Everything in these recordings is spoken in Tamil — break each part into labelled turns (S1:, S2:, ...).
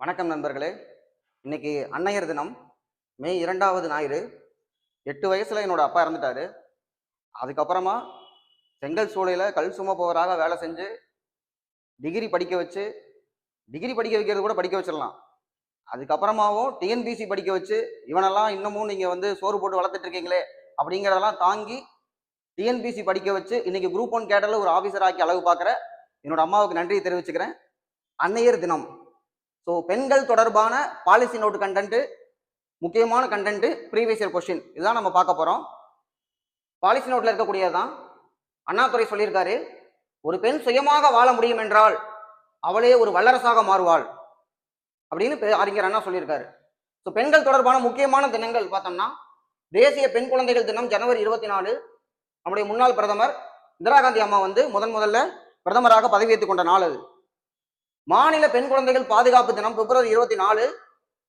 S1: வணக்கம் நண்பர்களே. இன்னைக்கு அன்னையர் தினம். மே 2வது ஞாயிறு. 8 வயசுல என்னோட அப்பா இறந்துட்டாரு. அதுக்கப்புறமா செங்கல் சூளையில கல் சுமப்பவராக வேலை செஞ்சு டிகிரி படிக்க வச்சு, டிகிரி படிக்க வைக்கிறது கூட படிக்க வச்சிடலாம். அதுக்கப்புறமாவும் டிஎன்பிசி படிக்க வச்சு, இவனெல்லாம் இன்னமும் நீங்க சோறு போட்டு வளர்த்துட்டு இருக்கீங்களே அப்படிங்கிறதெல்லாம் தாங்கி டிஎன்பிசி படிக்க வச்சு இன்னைக்கு குரூப் 1 கேடர்ல ஒரு ஆபீசர் ஆக்கி அழகு பார்க்குற என்னோட அம்மாவுக்கு நன்றியை தெரிவிச்சுக்கிறேன். அன்னையர் தினம். ஸோ பெண்கள் தொடர்பான பாலிசி நோட் கண்டென்ட், முக்கியமான கண்டென்ட், ப்ரீவியஸ் இயர் கொஸ்டின் இதுதான் நம்ம பார்க்க போறோம். பாலிசி நோட்ல இருக்கக்கூடியதான் அண்ணாதுரை சொல்லியிருக்காரு, ஒரு பெண் சுயமாக வாழ முடியும் என்றால் அவளே ஒரு வல்லரசாக மாறுவாள் அப்படின்னு அறிஞர் அண்ணா சொல்லியிருக்காரு. ஸோ பெண்கள் தொடர்பான முக்கியமான தினங்கள் பார்த்தோம்னா, தேசிய பெண் குழந்தைகள் தினம் ஜனவரி 24. நம்முடைய முன்னாள் பிரதமர் இந்திரா காந்தி அம்மா முதல்ல பிரதமராக பதவியேற்றுக் கொண்ட நாள் அது. மாநில பெண் குழந்தைகள் பாதுகாப்பு தினம் பிப்ரவரி 24.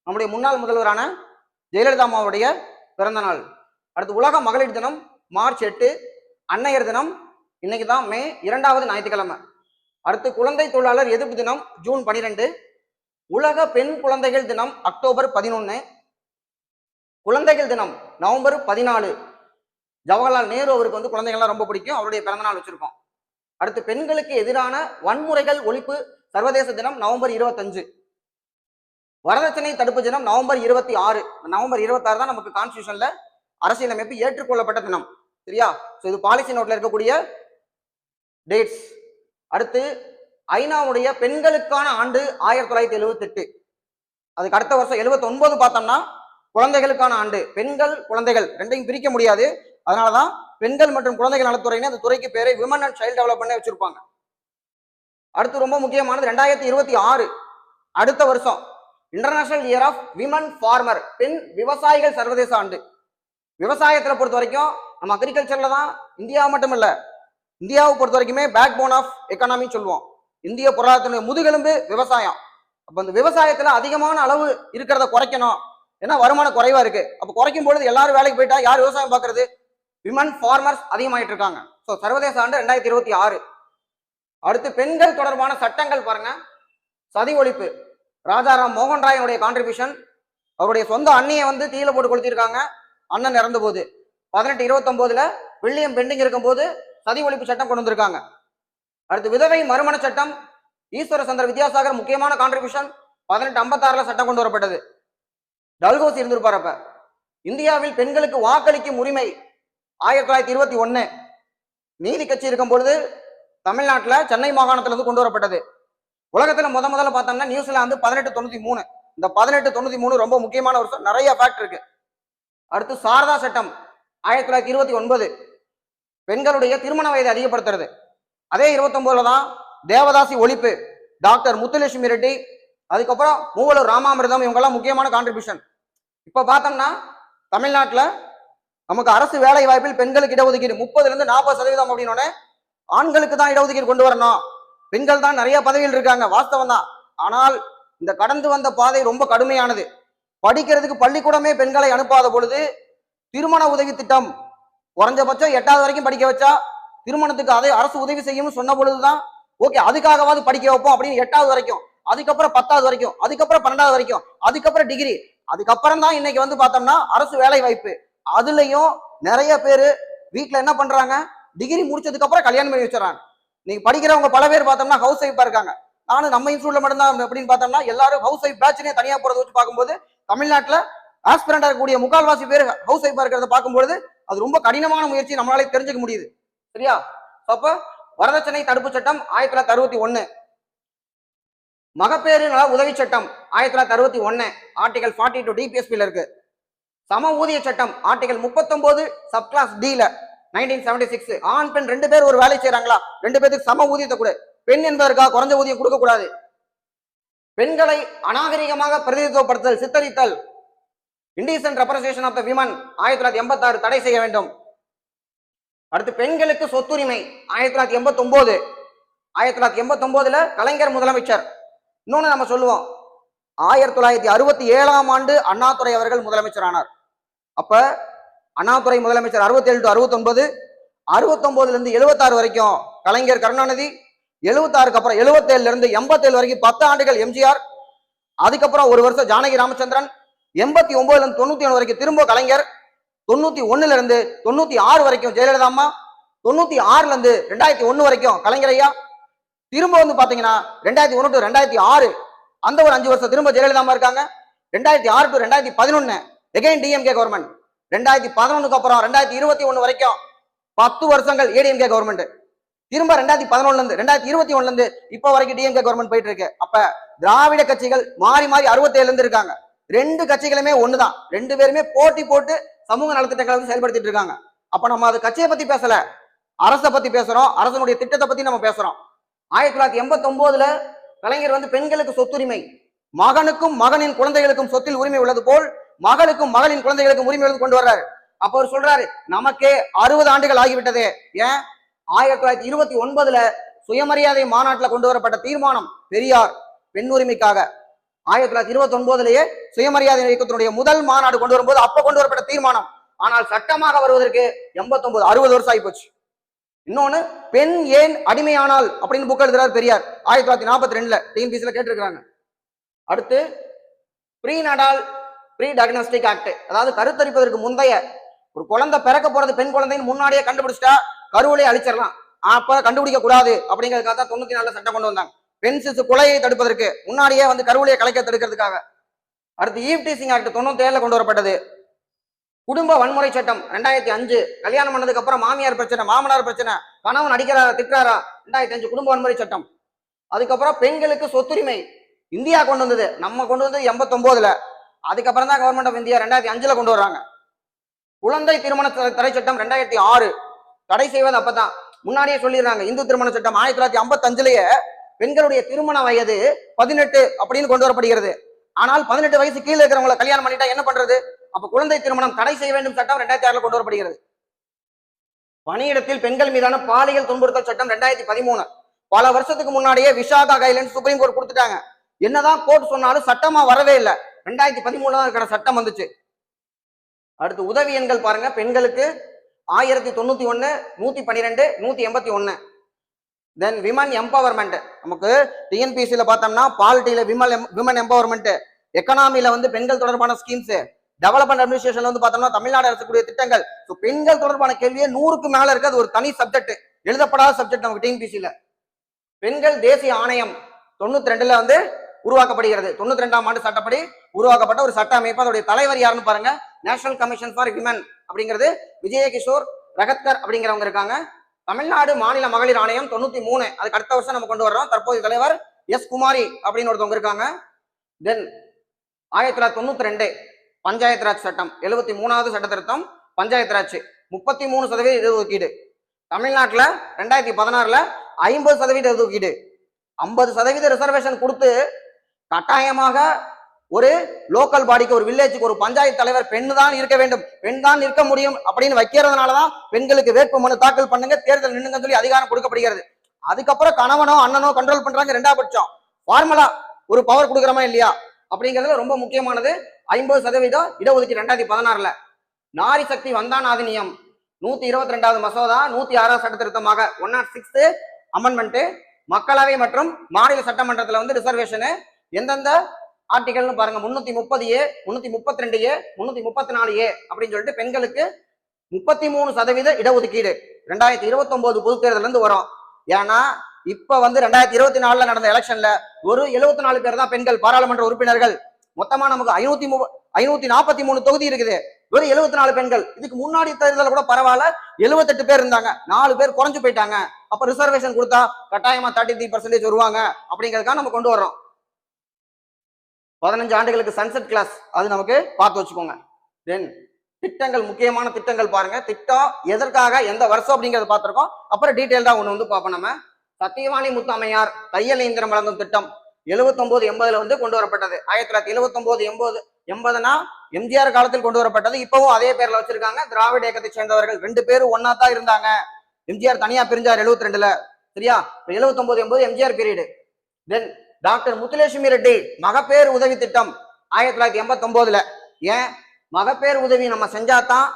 S1: நம்முடைய முன்னாள் முதல்வரான ஜெயலலிதா அம்மாவுடைய பிறந்த நாள். அடுத்து உலக மகளிர் தினம் மார்ச் 8. அன்னையர் தினம் இன்னைக்கு தான் மே 2வது ஞாயிற்றுக்கிழமை. அடுத்து குழந்தை தொழிலாளர் எதிர்ப்பு தினம் ஜூன் 12. உலக பெண் குழந்தைகள் தினம் அக்டோபர் 11. குழந்தைகள் தினம் நவம்பர் 14. ஜவஹர்லால் நேரு அவருக்கு குழந்தைகள்லாம் ரொம்ப பிடிக்கும், அவருடைய பிறந்த நாள் வச்சிருக்கோம். அடுத்து பெண்களுக்கு எதிரான வன்முறைகள் ஒழிப்பு சர்வதேச தினம் நவம்பர் 25. வரதட்சணை தடுப்பு தினம் நவம்பர் 26. நவம்பர் 26 தான் நமக்கு கான்ஸ்டியூஷன்ல அரசியலமைப்பு ஏற்றுக்கொள்ளப்பட்ட தினம். சரியா? ஸோ இது பாலிசி நோட்ல இருக்கக்கூடிய டேட்ஸ். அடுத்து ஐநாவுடைய பெண்களுக்கான ஆண்டு 1978. அதுக்கு அடுத்த வருஷம் 79 பார்த்தோம்னா குழந்தைகளுக்கான ஆண்டு. பெண்கள் குழந்தைகள் ரெண்டையும் பிரிக்க முடியாது, அதனாலதான் பெண்கள் மற்றும் குழந்தைகள் நலத்துறைன்னு அந்த துறைக்கு பேரை விமன் அண்ட் சைல்ட் டெவலப்மெண்ட் வச்சிருப்பாங்க. அடுத்து ரொம்ப முக்கியமானது 2026. அடுத்த வருஷம் international year of women farmer, பெண் விவசாயிகள் சர்வதேச ஆண்டு. விவசாயத்தை பொறுத்த வரைக்கும் நம்ம அக்ரிகல்ச்சர்ல தான் இந்தியா மட்டும் இல்ல, இந்தியாவை பொறுத்த வரைக்குமே பேக் போன் ஆஃப் எக்கானமி சொல்லுவோம். இந்திய பொருளாதார முதுகெலும்பு விவசாயம். அப்ப அந்த விவசாயத்துல அதிகமான அளவு இருக்கிறத குறைக்கணும், ஏன்னா வருமானம் குறைவா இருக்கு. அப்ப குறைக்கும் பொழுது எல்லாரும் வேலைக்கு போயிட்டா யார் விவசாயம் பார்க்கறது? விமன் ஃபார்மர்ஸ் அதிகமாயிட்டு இருக்காங்க. ஸோ சர்வதேச ஆண்டு 2026. அடுத்து பெண்கள் தொடர்பான சட்டங்கள் பாருங்க. சதி ஒழிப்பு, ராஜாராம் மோகன் ராயனுடைய கான்ட்ரிபியூஷன். அவருடைய சொந்த அண்ணியை தீயில போட்டு கொளுத்திருக்காங்க அண்ணன் இறந்த போது. 1829 வில்லியம் பெண்டிங் இருக்கும் போது சதி ஒழிப்பு சட்டம் கொண்டு வந்திருக்காங்க. அடுத்து விதவை மறுமண சட்டம், ஈஸ்வர சந்திர வித்யாசாகர் முக்கியமான கான்ட்ரிபியூஷன். 1856 சட்டம் கொண்டு வரப்பட்டது. டல்கோசி இருந்திருப்பார். அப்ப இந்தியாவில் பெண்களுக்கு வாக்களிக்கும் உரிமை 1921 நீதி கட்சி இருக்கும் பொழுது தமிழ்நாட்டில் சென்னை மாகாணத்துல கொண்டு வரப்பட்டது. உலகத்துல முதல்ல பார்த்தோம்னா நியூசிலாந்து 1893. இந்த 1893 ரொம்ப முக்கியமான வருஷம், நிறைய ஃபேக்ட் இருக்கு. அடுத்து சாரதா சட்டம் 1929 பெண்களுடைய திருமண வயதை அதிகப்படுத்துறது. அதே 29 தான் தேவதாசி ஒழிப்பு, டாக்டர் முத்துலட்சுமி ரெட்டி, அதுக்கப்புறம் மூவலூர் ராமாமிர்தம், இவங்கெல்லாம் முக்கியமான கான்ட்ரிபியூஷன். இப்ப பார்த்தோம்னா தமிழ்நாட்டில் நமக்கு அரசு வேலை வாய்ப்பில் பெண்களுக்கு இடஒதுக்கீடு 30% 40% அப்படின்னு ஆண்களுக்கு தான் இடஒதுக்கீடு கொண்டு வரணும். பெண்கள் தான் நிறைய பதவியில் இருக்காங்க, வாஸ்தவம் தான். ஆனால் இந்த கடந்து வந்த பாதை ரொம்ப கடுமையானது. படிக்கிறதுக்கு பள்ளிக்கூடமே பெண்களை அனுப்பாத பொழுது திருமண உதவி திட்டம் குறைஞ்சபட்சம் 8வது வரைக்கும் படிக்க வச்சா திருமணத்துக்கு அதை அரசு உதவி செய்யும் சொன்ன பொழுதுதான் ஓகே, அதுக்காகவாது படிக்க வைப்போம் அப்படின்னு 8வது வரைக்கும், அதுக்கப்புறம் 10வது வரைக்கும், அதுக்கப்புறம் 12வது வரைக்கும், அதுக்கப்புறம் டிகிரி, அதுக்கப்புறம் தான் இன்னைக்கு பார்த்தோம்னா அரசு வேலை வாய்ப்பு. அதுலயும் நிறைய பேரு வீட்டுல என்ன பண்றாங்க, டிகிரி முடிச்சதுக்கு அப்புறம் கல்யாணம் பண்ணி வச்சுறாங்க. நீங்க படிக்கிறவங்க பல பேர் பார்த்தோம்னா ஹவுஸ் ஒய்ஃபா இருக்காங்க. நானும் நம்ம இன்ஸ்டியூட்ல மட்டும்தான் அப்படின்னு பார்த்தோம்னா எல்லாரும் ஹவுஸ் ஒய்ஃப் பேட்ச்னே தனியா போறதை வச்சு பார்க்கும்போது தமிழ்நாட்டுல ஆஸ்பிரண்டா இருக்கக்கூடிய முக்கால்வாசி பேர் ஹவுஸ் ஒய்ஃபா இருக்கிறத பார்க்கும்போது அது ரொம்ப கடினமான முயற்சி நம்மளாலே தெரிஞ்சுக்க முடியுது. சரியா? அப்ப வரதட்சணை தடுப்பு சட்டம் 1961, மகப்பேறு நல உதவி சட்டம் 1961 ஆர்டிகல் 42 டிபிஎஸ்பில இருக்கு. சம ஊதிய சட்டம் ஆர்டிகல் 39 சப் கிளாஸ் டி ல 1976 ஆண் பெண் 2 பேர் ஒரு வேலை செய்யறாங்களா, 2 பேருக்கு சம ஊதியத்தை கூட, பெண் என்பதற்காக குறைஞ்ச ஊதியம் கொடுக்க கூடாது. பெண்களை அநாகரிகமாக பிரதிநிதித்துவப்படுத்தல், சித்தரித்தல், இண்டீசென்ட் ரெப்ரசன்டேஷன் ஆஃப் த விமன் 1986 தடை செய்ய வேண்டும். அடுத்து பெண்களுக்கு சொத்துரிமை 1989. 1989 கலைஞர் முதலமைச்சர். இன்னொன்னு நம்ம சொல்லுவோம், 1967 ஆண்டு அண்ணாதுரை அவர்கள் முதலமைச்சர் ஆனார். அப்ப அண்ணாதுரை முதலமைச்சர் 67 to 69, 69 இருந்து 76 வரைக்கும் கலைஞர் கருணாநிதி, 76க்கு அப்புறம் 77 இருந்து 87 வரைக்கும் 10 ஆண்டுகள் எம்ஜிஆர், அதுக்கப்புறம் ஒரு வருஷம் ஜானகி ராமச்சந்திரன், 89ல இருந்து 91 வரைக்கும் திரும்ப கலைஞர், 91ல இருந்து 96 வரைக்கும் ஜெயலலிதா அம்மா, 96ல இருந்து 2001 வரைக்கும் கலைஞர் ஐயா, திரும்ப வந்து பாத்தீங்கன்னா 2001 டு 2006 அந்த ஒரு 5 வருஷம் திரும்ப ஜெயலலிதா அம்மா இருக்காங்க. 2006 டு 2011 எகைன் டிஎம்கே கவர்மெண்ட். 2011க்கு அப்புறம் 2021 வரைக்கும் 10 வருஷங்கள் ஏடிஎம்கே கவர்மெண்ட். திரும்ப 2011ல இருந்து 2021ல இருந்து இப்ப வரைக்கும் டிஎம்கே கவர்மெண்ட் போயிட்டு இருக்கு. அப்ப திராவிட கட்சிகள் மாறி மாறி 67 இருந்து இருக்காங்க. ரெண்டு கட்சிகளுமே ஒண்ணுதான். ரெண்டு பேருமே போட்டி போட்டு சமூக நலத்திட்டங்களை வந்து செயல்படுத்திட்டு இருக்காங்க. அப்ப நம்ம அது கட்சியை பத்தி பேசல, அரசை பத்தி பேசுறோம், அரசனுடைய திட்டத்தை பத்தி நம்ம பேசுறோம். 1989ல கலைஞர் வந்து பெண்களுக்கு சொத்துரிமை, மகனுக்கும் மகனின் குழந்தைகளுக்கும் சொத்தில் உரிமை உள்ளது போல் மகளுக்கும் மகளின் குழந்தைகளுக்கும் உரிமை உள்ளது கொண்டு வர்றாரு. அப்ப அவர் சொல்றாரு, நமக்கே 60 ஆண்டுகள் ஆகிவிட்டதே. ஏன் 1929ல சுயமரியாதை மாநாட்டில் கொண்டு வரப்பட்ட தீர்மானம் பெரியார் பெண் உரிமைக்காக 1929லேயே சுயமரியாதை இயக்கத்தினுடைய முதல் மாநாடு கொண்டு வரும்போது அப்ப கொண்டு வரப்பட்ட தீர்மானம். ஆனால் சட்டமாக வருவதற்கு 89 60 வருஷம் ஆகி போச்சு. இன்னொன்னு, பெண் ஏன் அடிமையானால் அப்படின்னு புக் எழுதுறாரு பெரியார் 1942ல டிஎன்பிசில கேட்டிருக்கிறாங்க. அடுத்து ப்ரீநடால் ப்ரீ டயக்னாஸ்டிக் ஆக்ட், அதாவது கருத்தரிப்பதற்கு முந்தைய ஒரு குழந்தை பிறக்க போறது பெண் குழந்தைன்னு முன்னாடியே கண்டுபிடிச்சிட்டா கருவிலே அழிச்சிடலாம். அப்ப கண்டுபிடிக்க கூடாது அப்படிங்கிறதுக்காக தான் 94ல சட்டம் கொண்டு வந்தாங்க. பெண் சிசு கொலையை தடுப்பதற்கு முன்னாடியே வந்து கருவிலையை கலைக்க தடுக்கிறதுக்காக. அடுத்து ஈவ் டீசிங் ஆக்ட் 97ல கொண்டு வரப்பட்டது. குடும்ப வன்முறை சட்டம் 2005, கல்யாணம் பண்ணதுக்கு அப்புறம் மாமியார் பிரச்சனை, மாமனார் பிரச்சனை, கணவன் அடிக்கிறாரா திட்டுறாரா, 2005 குடும்ப வன்முறை சட்டம். அதுக்கப்புறம் பெண்களுக்கு சொத்துரிமை இந்தியா கொண்டு வந்தது, நம்ம கொண்டு வந்தது 89ல. அதுக்கப்புறம் தான் கவர்மெண்ட் ஆஃப் இந்தியா 2005ல கொண்டு வர்றாங்க. குழந்தை திருமண தடை சட்டம் 2006 தடை செய்வது அப்பதான். முன்னாடியே சொல்லிடுறாங்க, இந்து திருமண சட்டம் 1955லேயே பெண்களுடைய திருமண வயது 18 அப்படின்னு கொண்டு வரப்படுகிறது. ஆனால் 18 வயசு கீழே இருக்கிறவங்களை கல்யாணம் பண்ணிட்டா என்ன பண்றது? அப்ப குழந்தை திருமணம் தடை செய்ய வேண்டும் சட்டம் 2006ல கொண்டு வரப்படுகிறது. பணியிடத்தில் பெண்கள் மீதான பாலியல் துன்புறுத்தல் சட்டம் 2013. பல வருஷத்துக்கு முன்னாடியே விசாகா கைட்லைன்ஸ் சுப்ரீம் கோர்ட் கொடுத்துட்டாங்க. என்னதான் கோர்ட் சொன்னாலும் சட்டமா வரவே இல்லை. 2013 தான் இருக்கிற சட்டம் வந்துச்சு. அடுத்து உதவி எண்கள் பாருங்க, பெண்களுக்கு 1091, 112, 181. தென் விமன் எம்பவர்மெண்ட், நமக்கு டிஎன்பிசியில பார்த்தோம்னா பாலிட்டியில விமன் எம்பவர்மெண்ட், எக்கனாமில வந்து பெண்கள் தொடர்பான ஸ்கீம்ஸ், டெவலப்மெண்ட் அட்மினிஸ்ட்ரேஷன்ல வந்து பார்த்தோம்னா தமிழ்நாடு அரசுடைய திட்டங்கள். பெண்கள் தொடர்பான கேள்வியே 100க்கு மேல இருக்கு. அது ஒரு தனி சப்ஜெக்ட், எழுதப்படாத சப்ஜெக்ட் நமக்கு டிஎன்பிசியில. பெண்கள் தேசிய ஆணையம் 92ல வந்து உருவாக்கப்படுகிறது. 92ஆம் ஆண்டு சட்டப்படி உருவாக்கப்பட்ட ஒரு சட்ட அமைப்பு. அதோடைய தலைவர் யாருன்னு பாருங்க, நேஷனல் கமிஷன் ஃபார் விமன் அப்படிங்கிறது விஜயகிஷோர் ரகத்கர் அப்படிங்கிறவங்க இருக்காங்க. தமிழ்நாடு மாநில மகளிர் ஆணையம் 93, அதுக்கு அடுத்த வருஷம் நம்ம கொண்டு வர்றோம். தற்போதைய தலைவர் எஸ் குமாரி அப்படின்னு ஒருத்தவங்க இருக்காங்க. தென் 1992 பஞ்சாயத்து ராஜ் சட்டம், 73வது சட்ட திருத்தம் பஞ்சாயத்து ராஜ், 33% இடஒதுக்கீடு. தமிழ்நாட்டுல 2016ல 50% இடஒதுக்கீடு, 50% ரிசர்வேஷன் கொடுத்து கட்டாயமாக ஒரு லோக்கல் பாடிக்கு, ஒரு வில்லேஜுக்கு ஒரு பஞ்சாயத்து தலைவர் பெண் தான் இருக்க வேண்டும், பெண் தான் இருக்க முடியும் அப்படின்னு வைக்கிறதுனாலதான் பெண்களுக்கு வேட்பு மனு தாக்கல் பண்ணுங்க, தேர்தல் நின்னுங்க சொல்லி அதிகாரம் கொடுக்கப்படுகிறது. அதுக்கப்புறம் கணவனோ அண்ணனோ கண்ட்ரோல் பண்றாங்க. 2ஆம் பட்சம் ஃபார்மலா ஒரு பவர் கொடுக்குறோமா இல்லையா அப்படிங்கிறது ரொம்ப முக்கியமானது. 50% இடஒதுக்கீடு 2016ல. நாரி சக்தி வந்தான் அதிநியம் 122வது மசோதா 106வது சட்ட திருத்தமாக 106th அமெண்ட்மெண்ட். மக்களவை மற்றும் மாநில சட்டமன்றத்துல வந்து ரிசர்வேஷன் எந்தெந்த ஆர்டிகல்னு பாருங்க, 330A, 332A, 334A அப்படின்னு சொல்லிட்டு பெண்களுக்கு 33% இடஒதுக்கீடு 2029 பொது தேர்தல் இருந்து வரும். ஏன்னா இப்ப வந்து 2024ல நடந்த எலெக்ஷன்ல ஒரு 74 பேர் தான் பெண்கள் பாராளுமன்ற உறுப்பினர்கள். மொத்தமா நமக்கு 543 தொகுதி இருக்குது, வெறும் 74 பெண்கள். இதுக்கு முன்னாடி தேர்தல் கூட பரவாயில்ல, 78 பேர் இருந்தாங்க, 4 பேர் குறைஞ்சு போயிட்டாங்க. அப்ப ரிசர்வேஷன் கொடுத்தா கட்டாயமா 33% வருவாங்க அப்படிங்கிறதுக்காக நம்ம கொண்டு வர்றோம். 15 ஆண்டுகளுக்கு சன்செட் கிளாஸ், அது நமக்கு பார்த்து வச்சுக்கோங்க. தென் திட்டங்கள், முக்கியமான திட்டங்கள் பாருங்க. திட்டம் எதற்காக, எந்த வருஷம் அப்படிங்கறத பார்த்திருக்கோம். அப்புறம் டீடைல்டா ஒண்ணு வந்து பார்ப்போம் நம்ம. சத்தியவாணி முத்தம்மையார் தையல் இயந்திரம் வழங்கும் திட்டம் 79-80ல வந்து கொண்டு வரப்பட்டது. 1979-80னா எம்ஜிஆர் காலத்தில் கொண்டு வரப்பட்டது. இப்பவும் அதே பேர்ல வச்சிருக்காங்க. திராவிட இயக்கத்தை சேர்ந்தவர்கள் 2 பேரும் ஒன்னா தான் இருந்தாங்க. எம்ஜிஆர் தனியா பிரிஞ்சார் 72ல, சரியா? 79-80 எம்ஜிஆர் பீரியடு. தென் டாக்டர் முத்துலட்சுமி ரெட்டி மகப்பேறு உதவி திட்டம் 1989ல. ஏன் மகப்பேறு உதவி நம்ம செஞ்சாதான்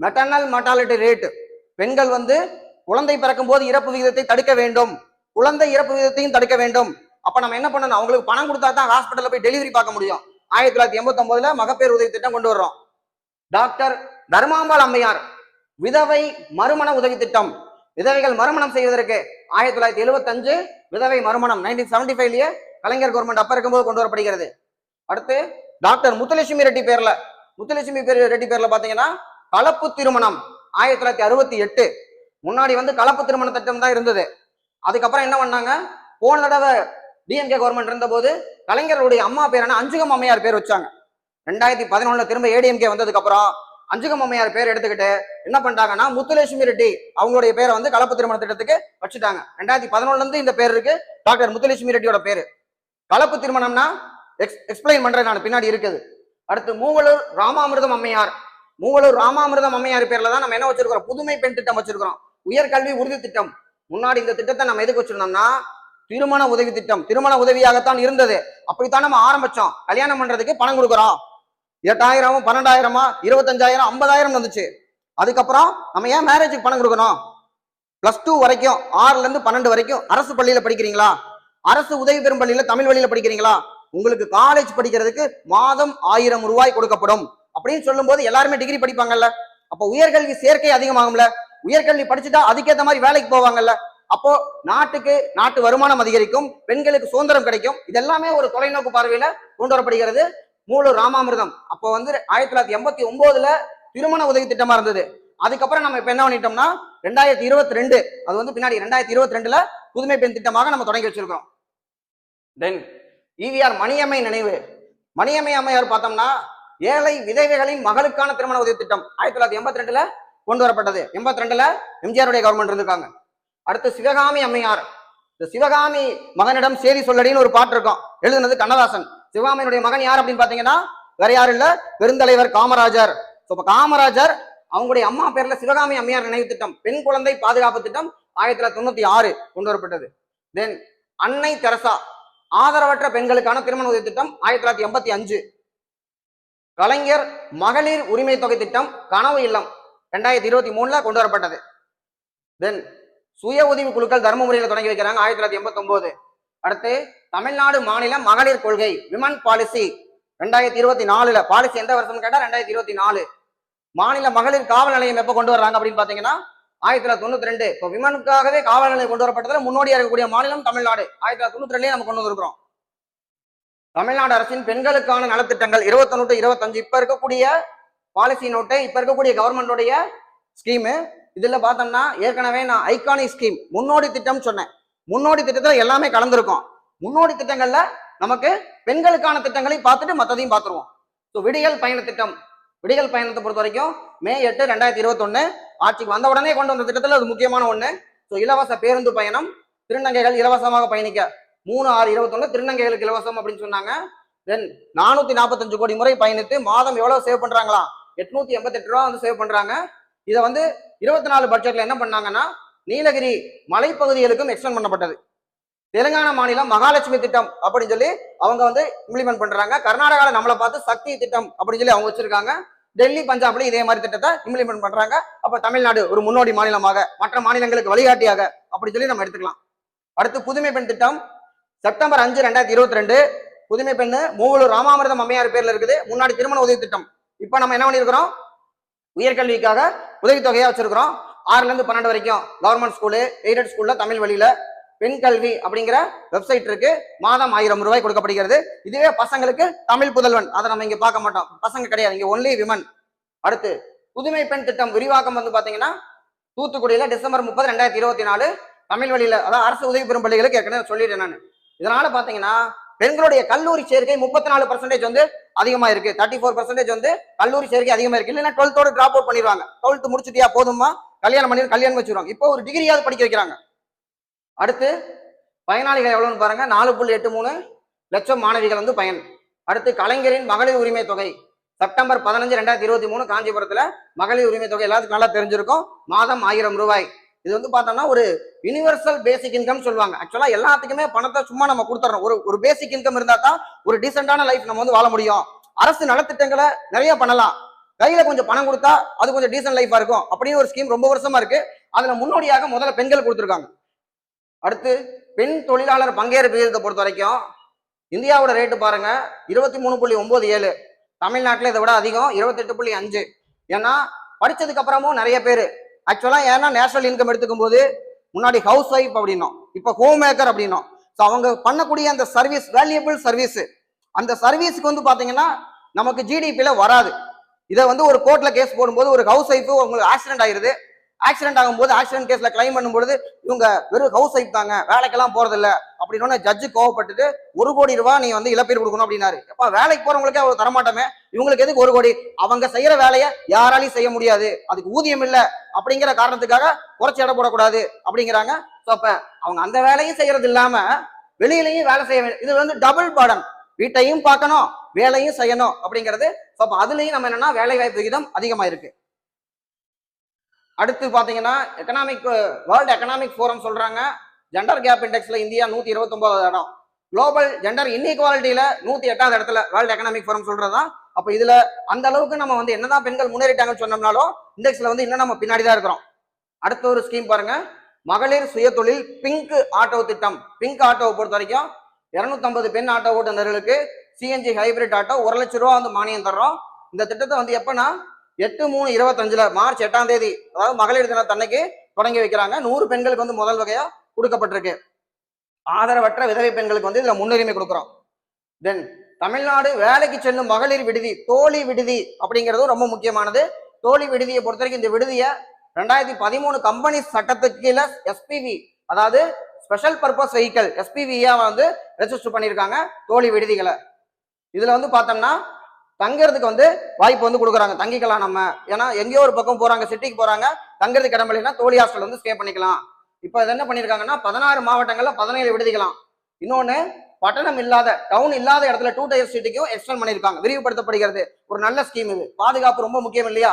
S1: மெட்டர்னல் மார்டாலிட்டி ரேட், பெண்கள் வந்து குழந்தை பிறக்கும் போது இறப்பு விகிதத்தை தடுக்க வேண்டும், குழந்தை இறப்பு விகிதத்தையும் தடுக்க வேண்டும். அப்ப நம்ம என்ன பண்ணணும், அவங்களுக்கு பணம் கொடுத்தா தான் ஹாஸ்பிட்டல்ல போய் டெலிவரி பார்க்க முடியும். 1989 மகப்பேறு உதவி திட்டம் கொண்டு வர்றோம். டாக்டர் தர்மாம்பாள் அம்மையார் விதவை மறுமண உதவி திட்டம். விதவைகள் மறுமணம் செய்வதற்கு 1975 விதவை மறுமணம் 1975லயே கலைஞர் கவர்மெண்ட் அப்ப இருக்கும்போது கொண்டு வரப்படுகிறது. அடுத்து டாக்டர் முத்துலட்சுமி ரெட்டி பேர்ல ரெட்டி பேர்ல பாத்தீங்கன்னா கலப்பு திருமணம் 1968. முன்னாடி கலப்பு திருமண திட்டம் தான் இருந்தது. அதுக்கப்புறம் என்ன பண்ணாங்க, போன தடவை டிஎம்கே கவர்மெண்ட் இருந்த போது கலைஞருடைய அம்மா பேரான அஞ்சுகம் அம்மையார் பேர் வச்சாங்க. 2011 திரும்ப ஏடிஎம்கே வந்ததுக்கு அப்புறம் அஞ்சுகம் அம்மையார் பேர் எடுத்துக்கிட்டு என்ன பண்ணிட்டாங்கன்னா முத்துலட்சுமி ரெட்டி அவங்களுடைய பேரை கலப்பு திருமண திட்டத்துக்கு வச்சுட்டாங்க. 2011 இருந்து இந்த பேர் இருக்கு, டாக்டர் முத்துலட்சுமி ரெட்டியோட பேரு. கலப்பு திருமணம்னா எக்ஸ்பிளைன் பண்றது நான் பின்னாடி இருக்குது. அடுத்து மூவலூர் ராமாமிர்தம் அம்மையார். மூவலூர் ராமாமிர்தம் அம்மையார் பேர்ல தான் நம்ம என்ன வச்சிருக்கிறோம், புதுமை பெண் திட்டம் வச்சிருக்கிறோம். உயர்கல்வி உறுதி திட்டம். முன்னாடி இந்த திட்டத்தை நம்ம எதுக்கு வச்சிருந்தோம்னா திருமண உதவி திட்டம், திருமண உதவியாகத்தான் இருந்தது. அப்படித்தான் நம்ம ஆரம்பிச்சோம். கல்யாணம் பண்றதுக்கு பணம் கொடுக்குறோம், 8000 12,000 25,000 50,000 வந்துச்சு. அதுக்கப்புறம் நம்ம ஏன் மேரேஜுக்கு பணம் கொடுக்கணும்? +2 வரைக்கும் 6ல இருந்து 12 வரைக்கும் அரசு பள்ளியில படிக்கிறீங்களா, அரசு உதவி பெறும் பள்ளியில தமிழ் வழியில படிக்கிறீங்களா, உங்களுக்கு காலேஜ் படிக்கிறதுக்கு மாதம் 1000 ரூபாய் கொடுக்கப்படும் அப்படின்னு சொல்லும் போது எல்லாருமே டிகிரி படிப்பாங்கல்ல. அப்போ உயர்கல்வி சேர்க்கை அதிகமாகும்ல. உயர்கல்வி படிச்சுட்டா அதுக்கேற்ற மாதிரி வேலைக்கு போவாங்கல்ல. அப்போ நாட்டு வருமானம் அதிகரிக்கும், பெண்களுக்கு சுதந்திரம் கிடைக்கும். இதெல்லாமே ஒரு தொலைநோக்கு பார்வையில கொண்டு வரப்படுகிறது. மூலூர் ராமாமிர்தம் அப்போ 1989ல திருமண உதவி திட்டமா இருந்தது. அதுக்கப்புறம் நம்ம இப்ப என்ன பண்ணிட்டோம்னா 2022 அது பின்னாடி 2022ல புதுமை பெண் திட்டமாக நம்ம தொடங்கி வச்சிருக்கோம். தென் ஈவிஆர் மணியம்மை நினைவு. மணியம்மை அம்மையார் பார்த்தோம்னா ஏழை விதவைகளின் மகளுக்கான திருமண உதவி திட்டம் 1982ல கொண்டு வரப்பட்டது. 82ல எம்ஜிஆருடைய கவர்மெண்ட் இருந்திருக்காங்க. அடுத்து சிவகாமி அம்மையார். இந்த சிவகாமி மகனிடம் சேதி சொல்லடின்னு ஒரு பாட்டு இருக்கும், எழுதுனது கண்ணதாசன். சிவகாமியினுடைய மகன் யார் அப்படின்னு பாத்தீங்கன்னா வேற யாரும் இல்ல, பெருந்தலைவர் காமராஜர். காமராஜர் அவங்களுடைய அம்மா பேர்ல சிவகாமி அம்மையார் நினைவு திட்டம், பெண் குழந்தை பாதுகாப்பு திட்டம் 1996 கொண்டு வரப்பட்டது. தென் அன்னை தெரசா ஆதரவற்ற பெண்களுக்கான திருமண உதவி திட்டம் 1985. கலைஞர் மகளிர் உரிமை தொகை திட்டம் கனவு இல்லம் 2023ல கொண்டு வரப்பட்டது. தென் சுய உதவி குழுக்கள் தர்மபுரியில தொடங்கி வைக்கிறாங்க 1989. அடுத்து தமிழ்நாடு மாநில மகளிர் கொள்கை விமன் பாலிசி 2024ல. பாலிசி எந்த வருஷம் கேட்டா 2024. மாநில மகளிர் காவல் நிலையம் எப்ப கொண்டு வர்றாங்க அப்படின்னு பாத்தீங்கன்னா 1992. இப்போ விமனுக்காகவே காவல் நிலையம் கொண்டு வரப்பட்டதுல முன்னோடியா இருக்கக்கூடிய மாநிலம் தமிழ்நாடு. 1992லயே நம்ம கொண்டு வந்திருக்கிறோம். தமிழ்நாடு அரசின் பெண்களுக்கான நலத்திட்டங்கள் 21 to 25 இப்ப இருக்கக்கூடிய பாலிசி நோட்டு, இப்ப இருக்கக்கூடிய கவர்மெண்டோடைய ஸ்கீமு. இதுல பார்த்தோம்னா ஏற்கனவே நான் ஐகானிக் ஸ்கீம் முன்னோடி திட்டம் சொன்னேன். முன்னோடி திட்டத்துல எல்லாமே கலந்துருக்கும். முன்னோடி திட்டங்கள்ல நமக்கு பெண்களுக்கான திட்டங்களை பார்த்துட்டு மற்றதையும் பார்த்துருவோம். விடியல் பயண திட்டம். விடியல் பயணத்தை பொறுத்த வரைக்கும் May 8, 2021 ஆட்சிக்கு வந்த உடனே கொண்டு வந்த திட்டத்துல அது முக்கியமான ஒண்ணு. இலவச பேருந்து பயணம், திருநங்கைகள் இலவசமாக பயணிக்க 3/6/21 திருநங்கைகளுக்கு இலவசம் அப்படின்னு சொன்னாங்க. தென் 445 கோடி முறை பயணித்து மாதம் எவ்வளவு சேவ் பண்றாங்களா, 888 ரூபா சேவ் பண்றாங்க. இதை 24 பட்ஜெட்ல என்ன பண்ணாங்கன்னா நீலகிரி மலைப்பகுதிகளுக்கும் எக்ஸ்டெண்ட் பண்ணப்பட்டது. தெலுங்கானா மாநிலம் மகாலட்சுமி திட்டம் அப்படின்னு சொல்லி அவங்க இம்ப்ளிமெண்ட் பண்றாங்க. கர்நாடகால நம்மளை பார்த்து சக்தி திட்டம் அப்படின்னு சொல்லி அவங்க வச்சிருக்காங்க. டெல்லி பஞ்சாப்ல இதே மாதிரி திட்டத்தை இம்ப்ளிமெண்ட் பண்றாங்க. அப்ப தமிழ்நாடு ஒரு முன்னோடி மாநிலமாக மற்ற மாநிலங்களுக்கு வழிகாட்டியாக அப்படி சொல்லி நம்ம எடுத்துக்கலாம். அடுத்து புதுமை பெண் திட்டம் செப்டம்பர் 5, 2022 புதுமை பெண்ணு மூவலூர் ராமாமிர்தம் அம்மையார் பேர்ல இருக்குது. முன்னாடி திருமண உதவி திட்டம். இப்ப நம்ம என்ன பண்ணிருக்கிறோம், உயர்கல்விக்காக உதவித்தொகையா வச்சிருக்கிறோம். 6ல இருந்து 12 வரைக்கும் கவர்மெண்ட் ஸ்கூலு, எய்டட் ஸ்கூல்ல தமிழ் வழியில பெண் கல்வி அப்படிங்கிற வெப்சைட் இருக்கு. மாதம் 1000 ரூபாய் கொடுக்கப்படுகிறது. இதுவே பசங்களுக்கு தமிழ் புதல்வன், அதை நம்ம இங்க பார்க்க மாட்டோம், பசங்க கிடையாது, இங்க ஒன்லி விமன். அடுத்து புதுமை பெண் திட்டம் விரிவாக்கம் பாத்தீங்கன்னா தூத்துக்குடியில டிசம்பர் 30, 2024 தமிழ் வழியில, அதாவது அரசு உதவி பெறும் பள்ளிகளுக்கு ஏற்கனவே சொல்லிட்டேன் நான். இதனால பாத்தீங்கன்னா பெண்களுடைய கல்லூரி சேர்க்கை 34% அதிகமா இருக்கு. 34% கல்லூரி சேர்க்கை அதிகமா இருக்கு. இல்லைன்னா 12th டிராப் அவுட் பண்ணிடுவாங்க. 12th முடிச்சுட்டியா போதுமா, கல்யாணம் வச்சிருவாங்க. இப்போ ஒரு டிகிரியாவது படிக்க வைக்கிறாங்க. அடுத்து பயனாளிகள் எவ்வளவுன்னு பாருங்க, 4.83 லட்சம் மாணவிகள் பயன். அடுத்து கலைஞரின் மகளிர் உரிமை தொகை செப்டம்பர் 15, 2023 காஞ்சிபுரத்துல மகளிர் உரிமை தொகை எல்லாத்துக்கும் நல்லா தெரிஞ்சிருக்கும். மாதம் 1000 ரூபாய். இது பார்த்தோம்னா ஒரு யூனிவர்சல் பேசிக் இன்கம் சொல்லுவாங்க. ஆக்சுவலா எல்லாத்துக்குமே பணத்தை சும்மா நம்ம கொடுத்துறோம். ஒரு பேசிக் இன்கம் இருந்தா தான் ஒரு டீசென்டான லைஃப் நம்ம வாழ முடியும். அரசு நலத்திட்டங்களை நிறைய பண்ணலாம். கையில கொஞ்சம் பணம் கொடுத்தா அது கொஞ்சம் டீசென்ட் லைஃபா இருக்கும் அப்படின்னு ஒரு ஸ்கீம் ரொம்ப வருஷமா இருக்கு. அதுல முன்னோடியாக முதல்ல பெண்கள் கொடுத்துருக்காங்க. அடுத்து பெண் தொழிலாளர் பங்கேற்பு விகிதத்தை பொறுத்த வரைக்கும் இந்தியாவோட ரேட்டு பாருங்க 23.97, தமிழ்நாட்டில் இதை விட அதிகம் 28.5. ஏன்னா படிச்சதுக்கு அப்புறமும் நிறைய பேர் ஆக்சுவலா ஏன்னா நேஷனல் இன்கம் எடுத்துக்கும் போது முன்னாடி ஹவுஸ் ஒய்ஃப் அப்படின்னோம், இப்போ ஹோம் மேக்கர் அப்படின்னோம். ஸோ அவங்க பண்ணக்கூடிய அந்த சர்வீஸ் வேல்யூபிள் சர்வீஸ், அந்த சர்வீஸ்க்கு வந்து பாத்தீங்கன்னா நமக்கு ஜிடிபியில வராது. இதை வந்து ஒரு கோர்ட்ல கேஸ் போடும்போது ஒரு ஹவுஸ் ஒய்ஃப் உங்களுக்கு ஆக்சிடென்ட் ஆயிருது, ஆக்சிடென்ட் ஆகும்போது ஆக்சிடென்ட் கேஸ்ல கிளைம் பண்ணும்போது இவங்க வெறும் ஹவுஸ் ஒய்ஃப் தாங்க, வேலைக்கெல்லாம் போறது இல்ல அப்படின்னு ஜட்ஜு கோவப்பட்டுட்டு 1 கோடி ரூபாய் நீ வந்து இழப்பீடு கொடுக்கணும் அப்படின்னாரு. அப்ப வேலைக்கு போறவங்களுக்கே அவர் தரமாட்டோமே, இவங்களுக்கு எதுக்கு 1 கோடி? அவங்க செய்யற வேலையை யாராலையும் செய்ய முடியாது, அதுக்கு ஊதியம் இல்ல அப்படிங்கிற காரணத்துக்காக குறைச்சி எடை போடக்கூடாது அப்படிங்கிறாங்க. அப்ப அவங்க அந்த வேலையும் செய்யறது இல்லாம வெளியிலையும் வேலை செய்ய, இது வந்து டபுள் பர்டன், வீட்டையும் பார்க்கணும் வேலையும் செய்யணும் அப்படிங்கிறது. அப்ப அதுலயும் நம்ம என்னன்னா வேலை வாய்ப்பு விகிதம் அதிகமா இருக்கு. அடுத்து பாத்தீங்கன்னா வேர்ல்டு எக்கனாமிக் ஃபோரம் சொல்றாங்க ஜெண்டர் கேப் இண்டெக்ஸ்ல இந்தியா 129வது இடம், குளோபல் ஜெண்டர் இன்இக்வாலிட்டியில 108வது இடத்துல வேர்ல்டு எக்கனாமிக் ஃபோரம் சொல்றதுதான். அப்ப இதுல அந்த அளவுக்கு நம்ம வந்து என்னதான் பெண்கள் முன்னேறிட்டாங்கன்னு சொன்னோம்னாலும் இண்டெக்ஸ்ல வந்து இன்னும் நம்ம பின்னாடிதான் இருக்கிறோம். அடுத்த ஒரு ஸ்கீம் பாருங்க, மகளிர் சுயதொழில் பிங்க் ஆட்டோ திட்டம். பிங்க் ஆட்டோவை பொறுத்த வரைக்கும் 250 பெண் ஆட்டோ ஓட்டுநர்களுக்கு சிஎன்ஜி ஹைபிரிட் ஆட்டோ 1 லட்சம் ரூபா வந்து மானியம் தர்றோம். இந்த திட்டத்தை வந்து எப்பன்னா 8/3/25 மார்ச் 8ஆம் தேதி, அதாவது மகளிர் தினத்தன்னைக்கு தொடங்கி வைக்கிறாங்க. 100 பெண்களுக்கு வந்து முதல் வகையா கொடுக்கப்பட்டிருக்கு. ஆதரவற்ற விதவை பெண்களுக்கு வந்து இதுல முன்னுரிமை கொடுக்குறோம். தென் தமிழ்நாடு வேலைக்கு செல்லும் மகளிர் விடுதி, தோழி விடுதி அப்படிங்கிறதும் ரொம்ப முக்கியமானது. தோழி விடுதியை பொறுத்த வரைக்கும் இந்த விடுதியை 2013 கம்பெனி சட்டத்துக்கு கீழே எஸ்பிவி, அதாவது ஸ்பெஷல் பர்பஸ் வெஹிக்கல் எஸ்பிவியா வந்து ரெஜிஸ்டர் பண்ணியிருக்காங்க தோழி விடுதிகளை. இதுல வந்து பார்த்தோம்னா தங்கிறதுக்கு வந்து வாய்ப்பு வந்து கொடுக்குறாங்க, தங்கிக்கலாம் நம்ம. ஏன்னா எங்கேயோ ஒரு பக்கம் போறாங்க, சிட்டிக்கு போறாங்க, தங்குறதுக்கு இடம் இல்லைன்னா தோழி ஹாஸ்டல் வந்து ஸ்டே பண்ணிக்கலாம். இப்போ இது என்ன பண்ணியிருக்காங்கன்னா 16 மாவட்டங்கள்ல 17 விடுதிக்கலாம். இன்னொன்னு பட்டணம் இல்லாத டவுன் இல்லாத இடத்துல 2 டயர் சிட்டிக்கும் எக்ஸ்டெண்ட் பண்ணியிருக்காங்க, விரிவுபடுத்தப்படுகிறது. ஒரு நல்ல ஸ்கீம் இது, பாதுகாப்பு ரொம்ப முக்கியம் இல்லையா?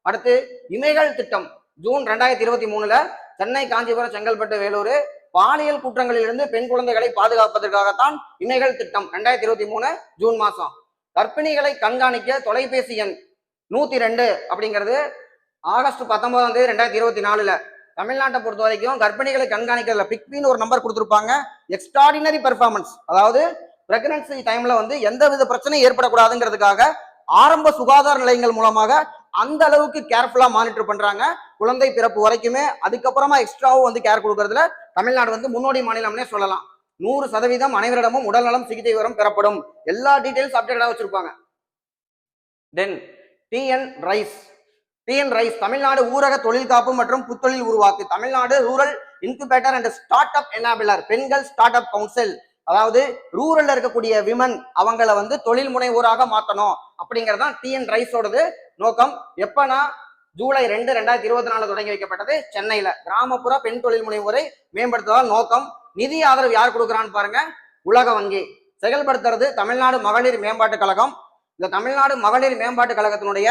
S1: அடுத்து இமைகள் திட்டம். ஜூன் 2023 சென்னை, காஞ்சிபுரம், செங்கல்பட்டு, வேலூர் பாலியல் குற்றங்களிலிருந்து பெண் குழந்தைகளை பாதுகாப்பதற்காகத்தான் இமைகள் திட்டம் 2023 ஜூன் மாசம். கர்ப்பிணிகளை கண்காணிக்க தொலைபேசி எண் 102 அப்படிங்கிறது ஆகஸ்ட் 19ஆம் தேதி 2024 தமிழ்நாட்டை பொறுத்த வரைக்கும் கர்ப்பிணிகளை கண்காணிக்கிறதுல பிக்பின்னு ஒரு நம்பர் கொடுத்துருப்பாங்க. எக்ஸ்ட்ராடினரி பெர்ஃபார்மன்ஸ், அதாவது பிரெக்னன்சி டைம்ல வந்து எந்தவித பிரச்சனையும் ஏற்படக்கூடாதுங்கிறதுக்காக ஆரம்ப சுகாதார நிலையங்கள் மூலமாக அந்த அளவுக்கு கேர்ஃபுல்லா மானிட்டர் பண்றாங்க குழந்தை பிறப்பு வரைக்குமே. அதுக்கப்புறமா எக்ஸ்ட்ராவும் வந்து கேர் கொடுக்கறதுல தமிழ்நாடு வந்து முன்னோடி மாநிலம்னே சொல்லலாம். 100% அனைவரிடமும் உடல்நலம் சிகிச்சை விவரம் பெறப்படும். எல்லா டீடைல்ஸ் அப்டேட்டா வச்சிருப்பாங்க. தென் டிஎன் ரைஸ் தமிழ்நாடு ஊரக தொழில் காப்பு மற்றும் புத்தொழில் உருவாக்கு, Tamil Nadu rural incubator and start up enabler, பெண்கள் ஸ்டார்ட் அப் கவுன்சில், அதாவது ரூரல்ல இருக்கக்கூடிய விமன் அவங்களை வந்து தொழில் முனைவோராக மாற்றணும் அப்படிங்கறதான் டிஎன் ரைஸோடது நோக்கம். எப்பனா ஜூலை 2, 2024 தொடங்கி வைக்கப்பட்டது சென்னையில. கிராமப்புற பெண் தொழில் முனைவோரை மேம்படுத்துவதால் நோக்கம். நிதி ஆதரவு யார் கொடுக்குறான்னு பாருங்க, உலக வங்கி. செயல்படுத்துறது தமிழ்நாடு மகளிர் மேம்பாட்டு கழகம். இந்த தமிழ்நாடு மகளிர் மேம்பாட்டு கழகத்தினுடைய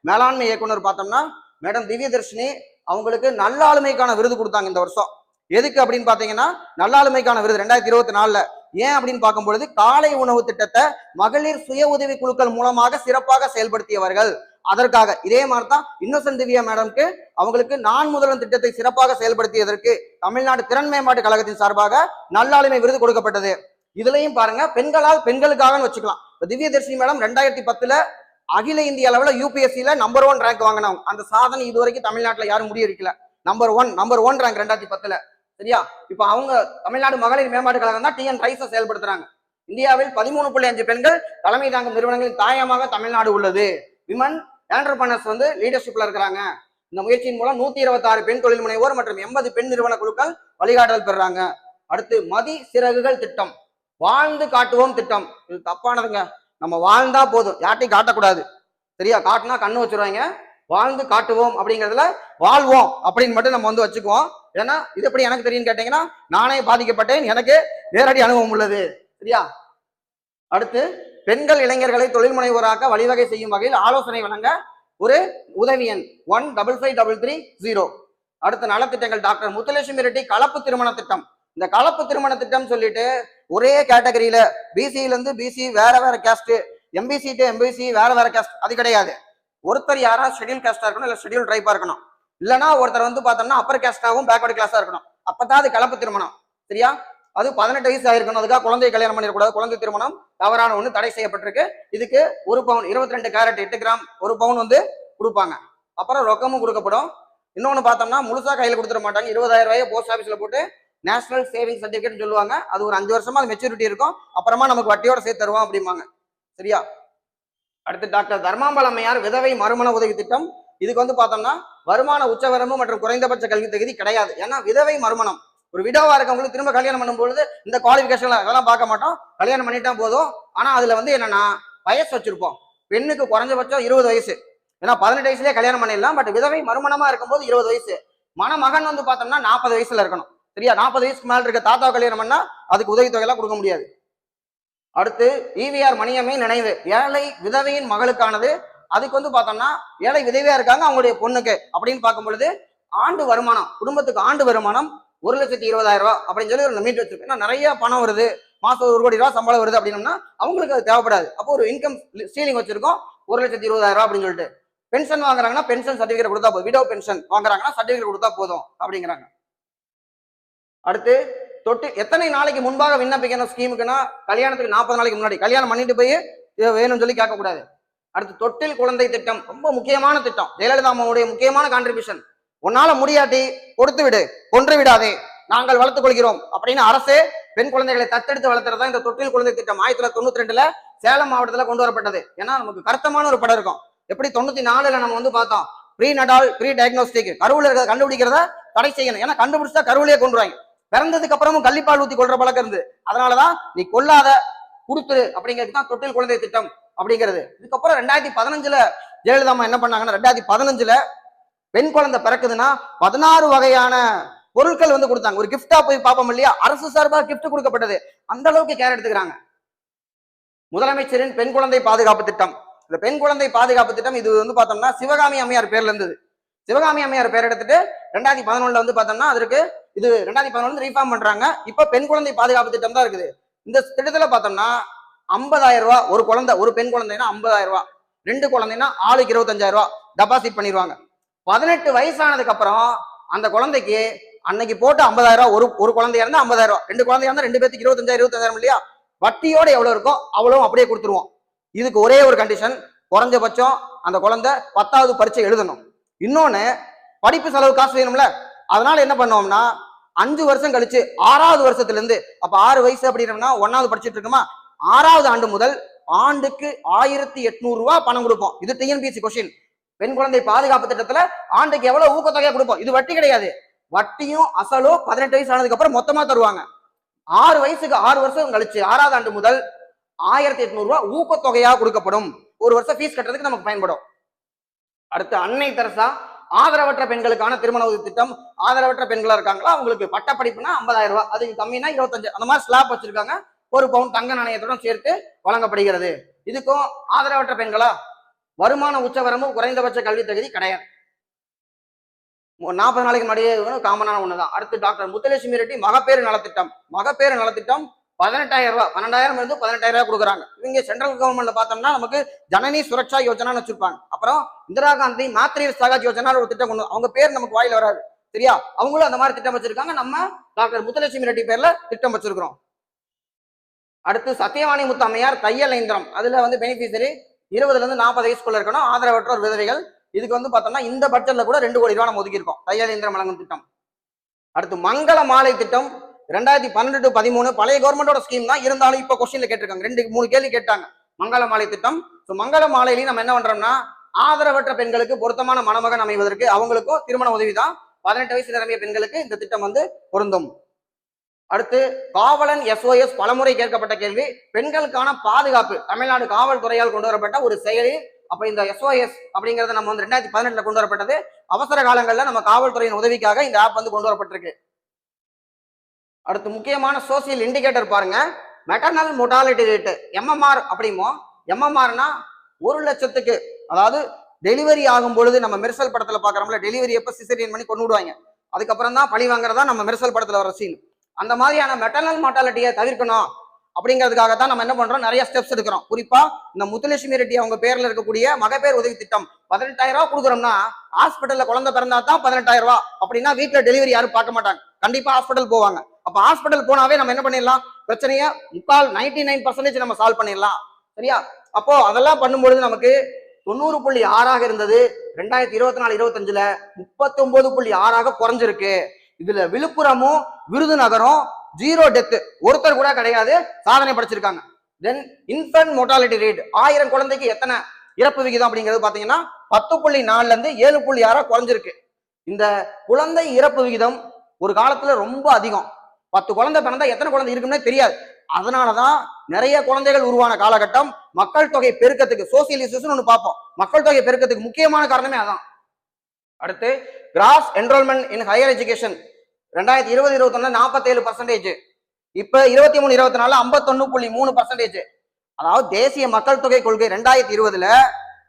S1: மேலாண்மை இயக்குனர் பார்த்தோம்னா மேடம் திவ்யதர்ஷினி, அவங்களுக்கு நல்ல ஆளுமைக்கான விருது கொடுத்தாங்க இந்த வருஷம். எதுக்கு அப்படின்னு பாத்தீங்கன்னா நல்ல விருது 2024 ஏன் அப்படின்னு பார்க்கும்பொழுது காலை உணவு திட்டத்தை மகளிர் சுய உதவி குழுக்கள் மூலமாக சிறப்பாக செயல்படுத்தியவர்கள். அதற்காக இதே மாதிரிதான் இன்னசென்ட் திவ்யா மேடம்க்கு அவங்களுக்கு நான் முதல்வன் திட்டத்தை சிறப்பாக செயல்படுத்தியதற்கு தமிழ்நாடு திறன் மேம்பாட்டு கழகத்தின் சார்பாக நல்லாளுமை விருது கொடுக்கப்பட்டது. இதுலயும் பாருங்க பெண்களால் பெண்களுக்காக வச்சுக்கலாம். திவ்யதர்ஷினி மேடம் 2010 அகில இந்திய அளவுல யூபிஎஸ்சில நம்பர் 1 ரேங்க் வாங்கினவங்க. அந்த சாதனை இதுவரைக்கும் தமிழ்நாட்டில் யாரும் முறியடிக்கல. Number one rank 2010. சரியா? இப்ப அவங்க தமிழ்நாடு மகளிர் மேம்பாட்டு கழகம் தான் டிஎன் ரைஸை செயல்படுத்துறாங்க. இந்தியாவில் 13.5 பெண்கள் தலைமை தாங்கும் நிறுவனங்களின் தாயமாக தமிழ்நாடு உள்ளது. விமன் என்டர்பிரனர்ஸ் வந்து லீடர்ஷிப்ல இருக்கிறாங்க. இந்த முயற்சியின் மூலம் 126 பெண் தொழில் முனைவோர் மற்றும் 80 பெண் நிறுவன குழுக்கள் வழிகாட்டல் பெறாங்க. அடுத்து மதி சிறகுகள் திட்டம், வாழ்ந்து காட்டுவோம் திட்டம். இது தப்பானதுங்க. நம்ம வாழ்ந்தா போதும், யார்ட்டையும் காட்டக்கூடாது. சரியா? காட்டினா கண்ணு வச்சிருவாங்க. வாழ்ந்து காட்டுவோம் அப்படிங்கிறதுல வாழ்வோம் அப்படின்னு மட்டும் நம்ம வந்து வச்சுக்குவோம். ஏன்னா இது எப்படி எனக்கு தெரியும் கேட்டீங்கன்னா நானே பாதிக்கப்பட்டேன், எனக்கு நேரடி அனுபவம் உள்ளது. சரியா? அடுத்து பெண்கள் இளைஞர்களை தொழில் முனைவோராக வழிவகை செய்யும் வகையில் ஆலோசனை வழங்க ஒரு உதவி எண் 155330. அடுத்த நலத்திட்டங்கள் டாக்டர் முத்துலட்சுமி ரெட்டி கலப்பு திருமண திட்டம். இந்த கலப்பு திருமண திட்டம் சொல்லிட்டு ஒரே கேட்டகரியில பிசில இருந்து பிசி வேற கேஸ்ட், எம்பிசி டு எம்பிசி வேற கேஸ்ட், அது கிடையாது. ஒருத்தர் யாரா ஷெட்யூல் கேஸ்டா இருக்கணும், இல்ல ஷெட்யூல் ட்ரைபா இருக்கணும். இல்லைன்னா ஒருத்தர் வந்து பார்த்தோம்னா அப்பர் கேஸ்டாவும் பேக்வர்டு கிளாஸா இருக்கணும். அப்பதான் அது கலப்பு திருமணம். சரியா? அது 18 வயசு ஆயிருக்கணும். அதுக்காக குழந்தைய கல்யாணம் பண்ணிடக்கூடாது. குழந்தை திருமணம் தவறான ஒண்ணு, தடை செய்யப்பட்டிருக்கு. இதுக்கு 1 பவுன் 22 கேரட் 8 கிராம் 1 பவுன் வந்து கொடுப்பாங்க. அப்புறம் ரொக்கமும் கொடுக்கப்படும். இன்னொன்னு பார்த்தோம்னா முழுசா கையில கொடுத்துட மாட்டாங்க. 20,000 ரூபாயை போஸ்ட் ஆபீஸ்ல போட்டு நேஷனல் சேவிங் சர்டிபிகேட் சொல்லுவாங்க. அது ஒரு 5 வருஷமா அது மெச்சூரிட்டி இருக்கும். அப்புறமா நமக்கு வட்டியோட சேர்த்து தருவோம் அப்படிம்பாங்க. சரியா? அடுத்து டாக்டர் தர்மாம்பாள் அம்மையார் விதவை மறுமண உதவி திட்டம். இதுக்கு வந்து பார்த்தோம்னா வருமான உச்சவரம்பு மற்றும் குறைந்தபட்ச கல்வி தகுதி கிடையாது. ஏன்னா விதவை மறுமணம், ஒரு விடோவா இருக்கவங்களுக்கு திரும்ப கல்யாணம் பண்ணும்போது இந்த குவாலிபிகேஷன் அதெல்லாம் பார்க்க மாட்டோம். கல்யாணம் பண்ணிட்டா போதும். ஆனா அதுல வந்து என்னன்னா வயசு வச்சிருப்போம். பெண்ணுக்கு குறைஞ்சபட்சம் 20 வயசு. ஏன்னா 18 வயசுலயே கல்யாணம் பண்ணிடலாம். பட் விதவை மறுமணமா இருக்கும்போது 20 வயசு. மணமகன் வந்து பார்த்தோம்னா 40 வயசுல இருக்கணும். சரியா? 40 வயசுக்கு மேல இருக்க தாத்தா கல்யாணம் பண்ணா அதுக்கு உதவித்தொகை எல்லாம் கொடுக்க முடியாது. அடுத்து ஈவிஆர் மணியம்மை நினைவு ஏழை விதவையின் மகளுக்கானது. அதுக்கு வந்து பார்த்தோம்னா ஏழை விதவையா இருக்காங்க, அவங்களுடைய பொண்ணுக்கு அப்படின்னு பார்க்கும் பொழுது ஆண்டு வருமானம், குடும்பத்துக்கு ஆண்டு வருமானம் 1,20,000 ரூபாய் அப்படின்னு சொல்லி ஒரு மீட் வச்சிருக்கு. ஏன்னா நிறைய பணம் வருது, மாசம் 1 கோடி ரூபாய் சம்பளம் வருது அப்படின்னம்னா அவங்களுக்கு அது தேவைப்படாது. அப்போ ஒரு இன்கம் சீலிங் வச்சிருக்கோம் 1,20,000 ரூபாய் அப்படின்னு சொல்லிட்டு. பென்ஷன் வாங்குறாங்கன்னா பென்ஷன் சர்டிபிகேட் கொடுத்தா போதும். விடோ பென்ஷன் வாங்குறாங்கன்னா சர்டிபிகேட் கொடுத்தா போதும் அப்படிங்கிறாங்க. அடுத்து எத்தனை நாளைக்கு முன்பாக விண்ணப்பிக்கணும் ஸ்கீமுக்குன்னா கல்யாணத்துக்கு 40 நாளைக்கு முன்னாடி. கல்யாணம் பண்ணிட்டு போய் வேணும்னு சொல்லி கேட்கக்கூடாது. அடுத்து தொட்டில் குழந்தை திட்டம் ரொம்ப முக்கியமான திட்டம். ஜெயலலிதா அம்மாவுடைய முக்கியமான கான்ட்ரிபியூஷன். உன்னால முடியாட்டி கொடுத்து விடு, கொன்று விடாதே, நாங்கள் வளர்த்துக் கொள்கிறோம் அப்படின்னு அரசே பெண் குழந்தைகளை தத்தெடுத்து வளர்த்துறதா இந்த தொட்டில் குழந்தை திட்டம் 1992 சேலம் மாவட்டத்துல கொண்டு வரப்பட்டது. ஏன்னா நமக்கு கருத்தமான ஒரு படம் இருக்கும். எப்படி 94 நம்ம வந்து பார்த்தோம் ப்ரீ நடால் ப்ரீ டயக்னோஸ்டிக், கருவுல இருக்கிறத கண்டுபிடிக்கிறத தடை செய்யணும். ஏன்னா கண்டுபிடிச்சா கருவிலேயே கொண்டுருவாங்க. பிறந்ததுக்கு அப்புறமும் கள்ளிப்பால் ஊத்தி கொள்ற பழக்கம் இருந்து, அதனாலதான் நீ கொல்லாத கொடுத்துரு அப்படிங்கிறது தான் தொட்டில் குழந்தை திட்டம் அப்படிங்கிறது. இதுக்கப்புறம் 2015 ஜெயலலிதா அம்மா என்ன பண்ணாங்கன்னா 2015 பெண் குழந்தை பிறக்குதுன்னா 16 வகையான பொருட்கள் வந்து கொடுத்தாங்க. ஒரு கிஃப்டா போய் பார்ப்போம் இல்லையா, அரசு சார்பாக கிஃப்ட் கொடுக்கப்பட்டது. அந்த அளவுக்கு கேர் எடுத்துக்கிறாங்க. முதலமைச்சரின் பெண் குழந்தை பாதுகாப்பு திட்டம். இந்த பெண் குழந்தை பாதுகாப்பு திட்டம் இது வந்து பார்த்தோம்னா சிவகாமி அம்மையார் பேர்ல இருந்தது. சிவகாமி அம்மையார் பேர் எடுத்துட்டு 2011 வந்து பார்த்தோம்னா அதற்கு இது 2011 ரீஃபார்ம் பண்றாங்க. இப்ப பெண் குழந்தை பாதுகாப்பு திட்டம் தான் இருக்குது. இந்த திட்டத்துல பார்த்தோம்னா 50,000 ரூபாய் ஒரு குழந்தை, ஒரு பெண் குழந்தைன்னா 50,000 ரூபாய், 2 குழந்தைன்னா ஆளுக்கு 25,000 ரூபாய் டெபாசிட் பண்ணிடுவாங்க. 18 வயசானதுக்கு அப்புறம் அந்த குழந்தைக்கு அன்னைக்கு போட்டு 50,000 ரூபாய், ஒரு குழந்தையா இருந்தா 50,000 ரூபாய், 2 குழந்தையா இருந்தா 2 பேருக்கு 25,000 இல்லையா, வட்டியோட எவ்வளவு இருக்கோ அவ்வளவு அப்படியே கொடுத்துருவோம். இதுக்கு ஒரே ஒரு கண்டிஷன், குறைஞ்சபட்சம் அந்த குழந்தை 10வது பரீட்சை எழுதணும். இன்னொன்னு படிப்பு செலவு காசு வேணும்ல, அதனால என்ன பண்ணுவோம்னா 5 வருஷம் கழிச்சு 6வது வருஷத்துல இருந்து, அப்ப 6 வயசு அப்படின்னா 1வது படிச்சுட்டு இருக்குமா, 6வது ஆண்டு முதல் ஆண்டுக்கு 1,800 ரூபாய் பணம் கொடுப்போம். இது டிஎன்பிஎஸ்சி கொஸ்டின். பெண் குழந்தை பாதுகாப்பு திட்டத்துல ஆண்டுக்கு எவ்வளவு ஊக்கத்தொகையா கொடுப்போம். இது வட்டி கிடையாது, வட்டியும் அசலும் 18 வயசு ஆனதுக்கு அப்புறம் மொத்தமா தருவாங்க. 6 வயசுக்கு 6 வருஷம் கழிச்சு 6வது ஆண்டு முதல் 1,800 ரூபாய் ஊக்கத்தொகையா கொடுக்கப்படும். ஒரு வருஷம் ஃபீஸ் கட்டுறதுக்கு நமக்கு பயன்படும். அடுத்து அன்னை தெரசா ஆதரவற்ற பெண்களுக்கான திருமண உதவி திட்டம். ஆதரவற்ற பெண்களா இருக்காங்களா அவங்களுக்கு பட்ட படிப்புனா 50,000 ரூபாய், அதுக்கு கம்மினா 25, அந்த மாதிரி ஸ்லாப் வச்சிருக்காங்க. 1 பவுன் தங்க நாணயத்துடன் சேர்த்து வழங்கப்படுகிறது. இதுக்கும் ஆதரவற்ற பெண்களா வருமான உச்சவரம்பு குறைந்தபட்ச கல்வி தகுதி கிடையாது. 40 நாளைக்கு முன்னாடியே காமனான ஒண்ணுதான். அடுத்து டாக்டர் முத்துலட்சுமி ரெட்டி மகப்பேறு நலத்திட்டம். மகப்பேறு நலத்திட்டம் 18,000 ரூபாய், 12,000 இருந்து 18,000 ரூபாய் கொடுக்குறாங்க. இவங்க சென்ட்ரல் கவர்மெண்ட்ல பார்த்தோம்னா நமக்கு ஜனனி சுரக்ஷா யோஜனான்னு வச்சிருப்பாங்க. அப்புறம் இந்திரா காந்தி மாத்ரி சகாஜ் யோஜனா ஒரு திட்டம் கொண்டு, அவங்க பேர் நமக்கு வாயில வராது சரியா, அவங்களும் அந்த மாதிரி திட்டம் வச்சிருக்காங்க. நம்ம டாக்டர் முத்துலட்சுமி ரெட்டி பேர்ல திட்டம் வச்சிருக்கிறோம். அடுத்து சத்தியவாணி முத்து அம்மையார் தையல் இயந்திரம். அதுல வந்து பெனிஃபிஷரி 20ல இருந்து 40 வயசுக்குள்ள இருக்கணும், ஆதரவற்றோர் விதவைகள். இதுக்கு வந்து பார்த்தோம்னா இந்த பட்ஜெட்ல கூட 2 கோடி ரூபாய் நம்ம ஒதுக்கி இருக்கோம் தையல் இயந்திரம் வழங்கும் திட்டம். அடுத்து மங்கள மாலை திட்டம் 2012 to 13 பழைய கவர்மெண்டோட ஸ்கீம் தான், இருந்தாலும் இப்ப கொஸ்டின்ல கேட்டிருக்காங்க. 2-3 கேள்வி கேட்டாங்க. மங்கள மாலை திட்டம். மங்கள மாலையிலையும் நம்ம என்ன பண்றோம்னா ஆதரவற்ற பெண்களுக்கு பொருத்தமான மணமகன் அமைவதற்கு அவங்களுக்கும் திருமண உதவி தான். 18 வயசு நிரம்பிய பெண்களுக்கு இந்த திட்டம் வந்து பொருந்தும். அடுத்து காவலன் SOS பலமுறை கேட்கப்பட்ட கேள்வி. பெண்களுக்கான பாதுகாப்பு தமிழ்நாடு காவல்துறையால் கொண்டு வரப்பட்ட ஒரு செயலி. அப்ப இந்த SOS அப்படிங்கறத நம்ம வந்து 2018 கொண்டு வரப்பட்டது. அவசர காலங்கள்ல நம்ம காவல்துறையின் உதவிக்காக இந்த ஆப் வந்து கொண்டு வரப்பட்டிருக்கு. அடுத்து முக்கியமான சோசியல் இண்டிகேட்டர் பாருங்க, மெட்டர்னல் மோர்டாலிட்டி ரேட் MMR அப்படிமோ. MMRனா 1 லட்சத்துக்கு, அதாவது டெலிவரி ஆகும் பொழுது நம்ம மெர்சல் படத்துல பாக்குறோம்ல, டெலிவரி எப்ப சிசரியன் பண்ணி கொண்டு விடுவாங்க, அதுக்கப்புறம் தான் பழி வாங்குறதா நம்ம மெர்சல் படத்துல வர சீன். அந்த மாதிரியான மெட்டர்னல் மார்டாலிட்டியை தவிர்க்கணும் அப்படிங்கிறதுக்காக தான் நம்ம என்ன பண்றோம், நிறைய ஸ்டெப்ஸ் எடுக்கிறோம். குறிப்பா இந்த முத்துலட்சுமி ரெட்டி அவங்க பேர்ல இருக்கக்கூடிய மகப்பேர் உதவி திட்டம் 18,000 ரூபாய் கொடுக்குறோம்னா, ஹாஸ்பிட்டல்ல குழந்தை பிறந்தா தான் 18,000 ரூபாய். அப்படின்னா வீட்டுல டெலிவரி யாரும் பார்க்க மாட்டாங்க, கண்டிப்பா ஹாஸ்பிட்டல் போவாங்க. அப்ப ஹாஸ்பிட்டல் போனாவே நம்ம என்ன பண்ணிடலாம், பிரச்சனைய 99% நம்ம சால்வ் பண்ணிடலாம். சரியா? அப்போ அதெல்லாம் பண்ணும்பொழுது நமக்கு 90.6 இருந்தது, 2024-25ல 39.6 குறைஞ்சிருக்கு. இதுல விழுப்புரமும் விருதுநகரும் 0 டெத், ஒருத்தர் கூட கிடையாது, சாதனை படைச்சிருக்காங்க. தென் இன்ஃபன்ட் மோர்டாலிட்டி ரேட் 1000 குழந்தைக்கு எத்தனை இறப்பு விகிதம் அப்படிங்கிறது பாத்தீங்கன்னா 10.4 இருந்து 7.6 குறைஞ்சிருக்கு. இந்த குழந்தை இறப்பு விகிதம் ஒரு காலத்துல ரொம்ப அதிகம். 10 குழந்தை பிறந்தா எத்தனை குழந்தை இருக்குன்னே தெரியாது. அதனாலதான் நிறைய குழந்தைகள் உருவான காலகட்டம். மக்கள் தொகை பெருக்கத்துக்கு சோசியலிசம் ஒண்ணு பார்ப்போம். மக்கள் தொகை பெருக்கத்துக்கு முக்கியமான காரணமே அதான். அடுத்து cross enrolment in higher education 2020-21 47%, இப்ப 23-24 51.3%. அதாவது தேசிய மக்கள் தொகை கொள்கை 2020ல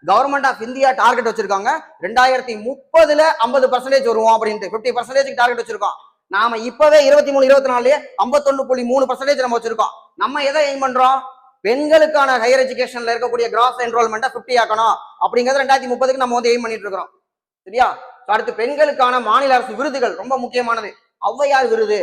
S1: கவர்மெண்ட் ஆஃப் இந்தியா டார்கெட் வச்சிருக்காங்க 2030ல 50% வருவோம் அப்படின்ட்டு 50% டார்கெட் வச்சிருக்கோம். நாம இப்பவே 23-24 51.3% நம்ம வச்சிருக்கோம். நம்ம எதை எய்ம் பண்றோம், பெண்களுக்கான ஹையர் எஜுகேஷன்ல இருக்கக்கூடிய கிராஸ் என்ரோல்மெண்ட்டை 50 ஆக்கணும் அப்படிங்கிறது 2030க்கு நம்ம வந்து எய்ம் பண்ணிட்டு இருக்கிறோம். சரியா? அடுத்து பெண்களுக்கான மாநில அரசு விருதுகள் ரொம்ப முக்கியமானது. ஔவையார் விருது,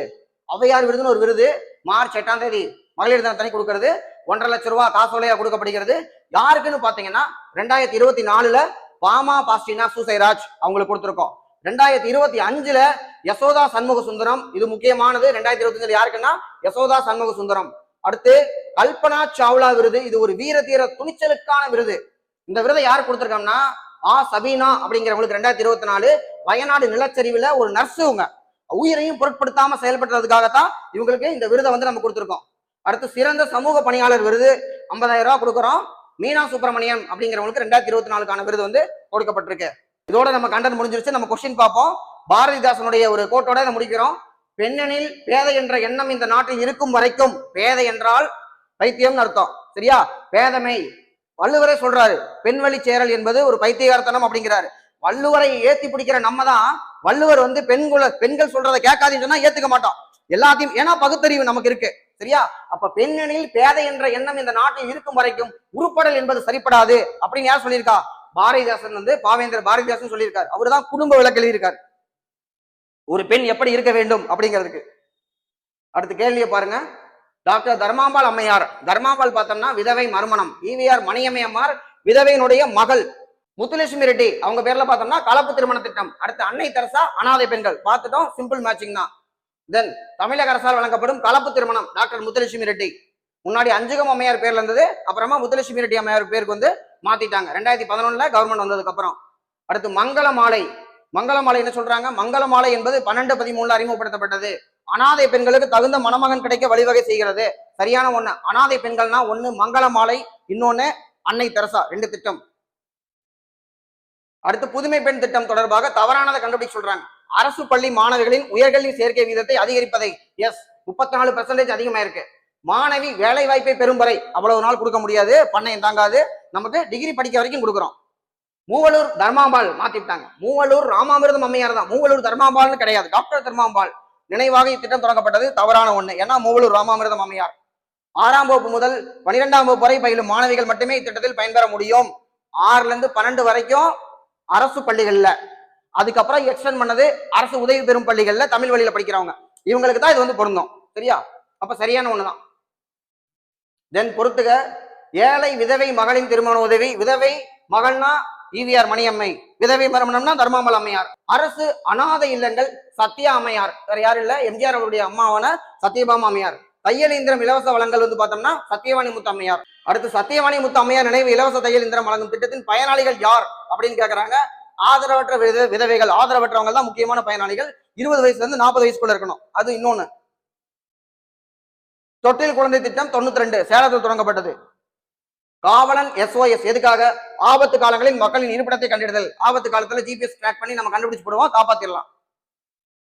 S1: ஔவையார் விருதுன்னு ஒரு விருது மார்ச் 8ஆம் தேதி மகளிர் தினத்தனி கொடுக்கிறது. 1.5 லட்சம் ரூபாய் காசோலையா கொடுக்கப்படுகிறது. யாருக்குன்னு பாத்தீங்கன்னா 2024ல பாமா பாஸ்டினா சூசைராஜ் அவங்களுக்கு கொடுத்திருக்கோம். 2025ல யசோதா சண்முக சுந்தரம், இது முக்கியமானது. 2025ல யாருக்குன்னா யசோதா சண்முக சுந்தரம். அடுத்து கல்பனா சாவ்லா விருது, இது ஒரு வீர தீர துணிச்சலுக்கான விருது. இந்த விருதை யார் கொடுத்திருக்கோம்னா சபீனா அப்படிங்கிறவங்களுக்கு 2024 வயநாடு நிலச்சரிவுல ஒரு நர்ஸுங்க உயிரையும் பொருட்படுத்தாம செயல்படுறதுக்காகத்தான் இவங்களுக்கு இந்த விருதை வந்து நம்ம கொடுத்திருக்கோம். அடுத்து சிறந்த சமூக பணியாளர் விருது 50,000 ரூபாய் கொடுக்குறோம். மீனா சுப்பிரமணியம் அப்படிங்கிறவங்களுக்கு 2024க்கான விருது வந்து கொடுக்கப்பட்டிருக்கு. இதோட நம்ம கண்டென்ட் முடிஞ்சிருச்சு. நம்ம கொஸ்டின் பார்ப்போம். பாரதிதாசனுடைய ஒரு கோட்டோட இதை முடிக்கிறோம். பெண்ணெனில் பேதை என்ற எண்ணம் இந்த நாட்டில் இருக்கும் வரைக்கும், பேதை என்றால் பைத்தியம்னு அர்த்தம். சரியா? பேதமை வள்ளுவரே சொல்றாரு, பெண்வழி சேரல் என்பது ஒரு பைத்தியகாரத்தனம் அப்படிங்கிறாரு. வள்ளுவரை ஏத்தி பிடிக்கிற நம்ம தான் வள்ளுவர் வந்து பெண்கள் சொல்றதை கேட்காதுன்னு சொன்னா ஏத்துக்க மாட்டோம் எல்லாத்தையும். ஏன்னா பகுத்தறிவு நமக்கு இருக்கு. சரியா? அப்ப பெண்ணெனில் பேதை என்ற எண்ணம் இந்த நாட்டில் இருக்கும் வரைக்கும் உருப்படல் என்பது சரிப்படாது அப்படின்னு யார் சொல்லியிருக்கா? பாரதிதாசன் வந்து பாவேந்திர பாரதிதாசன் சொல்லியிருக்காரு. அவருதான் குடும்ப விளக்கு எழுதியிருக்காரு ஒரு பெண் எப்படி இருக்க வேண்டும் அப்படிங்கிறதுக்கு. அடுத்த கேள்வியை பாருங்க. டாக்டர் தர்மாம்பாள் அம்மையார், தர்மாம்பாள் பார்த்தோம்னா விதவை மறுமணம். ஈவிஆர் மணியம்மையம்மார் விதவையினுடைய மகள். முத்துலட்சுமி ரெட்டி அவங்க பேர்ல பார்த்தோம்னா கலப்பு திருமண திட்டம். அடுத்து அன்னை தெரசா அனாதை பெண்கள் பார்த்துட்டோம், சிம்பிள் மேட்சிங் தான். தென் தமிழக அரசால் வழங்கப்படும் கலப்பு திருமணம் டாக்டர் முத்துலட்சுமி ரெட்டி. முன்னாடி அஞ்சுகம் அம்மையார் பேர்ல இருந்தது, அப்புறமா முத்துலட்சுமி ரெட்டி அம்மையார் பேருக்கு வந்து மாத்திட்டாங்க 2011ல கவர்மெண்ட் வந்ததுக்கு அப்புறம். அடுத்து மங்கள மாலை. மங்கள மாலை என்ன சொல்றாங்க? மங்கள மாலை என்பது 12-13 அறிமுகப்படுத்தப்பட்டது. அனாதை பெண்களுக்கு தகுந்த மணமகன் கிடைக்க வழிவகை செய்கிறது. சரியான ஒண்ணு. அனாதை பெண்கள்னா ஒண்ணு மங்கள மாலை, இன்னொன்னு அன்னை தெரசா, 2 திட்டம். அடுத்து புதுமை பெண் திட்டம் தொடர்பாக தவறானதை கண்டுபிடிக்க சொல்றாங்க. அரசு பள்ளி மாணவிகளின் உயர்கல்வி சேர்க்கை வீதத்தை அதிகரிப்பதை, எஸ் 34% அதிகமா இருக்கு. மாணவி வேலை வாய்ப்பை பெறும் வரை அவ்வளவு நாள் கொடுக்க முடியாது, பண்ணையம் தாங்காது, நமக்கு டிகிரி படிக்க வரைக்கும் கொடுக்குறோம். மூவலூர் தர்மாம்பாள் மாத்திட்டாங்க. மூவலூர் ராமாமிர்தம் அம்மையார் தான், மூவலூர் தர்மாம்பாள்னு கிடையாது. டாக்டர் தர்மாம்பாள் நினைவாக இத்திட்டம் தொடங்கப்பட்டது. தவறான ஒண்ணு. ஏன்னா மூவலூர் ராமாமிர்தம் அம்மையார். 6ஆம் வகுப்பு முதல் 12ஆம் வகுப்பு வரை பயிலும் மாணவிகள் மட்டுமே இத்திட்டத்தில் பயன்பெற முடியும். 6ல இருந்து 12 வரைக்கும் அரசு பள்ளிகள்ல, அதுக்கப்புறம் எக்ஸ்டெண்ட் பண்ணது அரசு உதவி பெறும் பள்ளிகள்ல தமிழ் வழியில படிக்கிறவங்க, இவங்களுக்கு தான் இது வந்து பொருந்தும். சரியா? அப்ப சரியான ஒண்ணுதான். தென் பொறுத்துக. ஏழை விதவை மகளின் திருமண உதவி. விதவை மகள்னா ஈவிஆர் மணியம்மை, விதவை மறுமணம்னா தர்மாம்பாள் அம்மையார். அரசு அனாதை இல்லங்கள் சத்யா அம்மையார், வேற யாரும் இல்ல, எம்ஜிஆர் அவருடைய அம்மாவான சத்யபாமா அம்மையார். தையல் இயந்திரம் இலவச வழங்கல் வந்து பார்த்தோம்னா சத்தியவாணி முத்து அம்மையார். அடுத்து சத்தியவாணி முத்து அம்மையார் நினைவு இலவச தையல் இயந்திரம் வழங்கும் திட்டத்தின் பயனாளிகள் யார் அப்படின்னு கேட்கறாங்க. ஆதரவற்ற விதவைகள், ஆதரவற்றவங்க தான் முக்கியமான பயனாளிகள். 20 வயசுல இருந்து 40 வயசுக்குள்ள இருக்கணும். அது இன்னொன்னு. தொட்டில் குழந்தை திட்டம் 92 சேலத்தில் தொடங்கப்பட்டது. காவலன் SOS எதுக்காக? ஆபத்து காலங்களில் மக்களின் இருப்பிடத்தை கண்டறிதல். ஆபத்து காலத்துல ஜிபிஎஸ் ட்ராக் பண்ணி நம்ம கண்டுபிடிச்சு போடுவோம், காப்பாத்திடலாம்.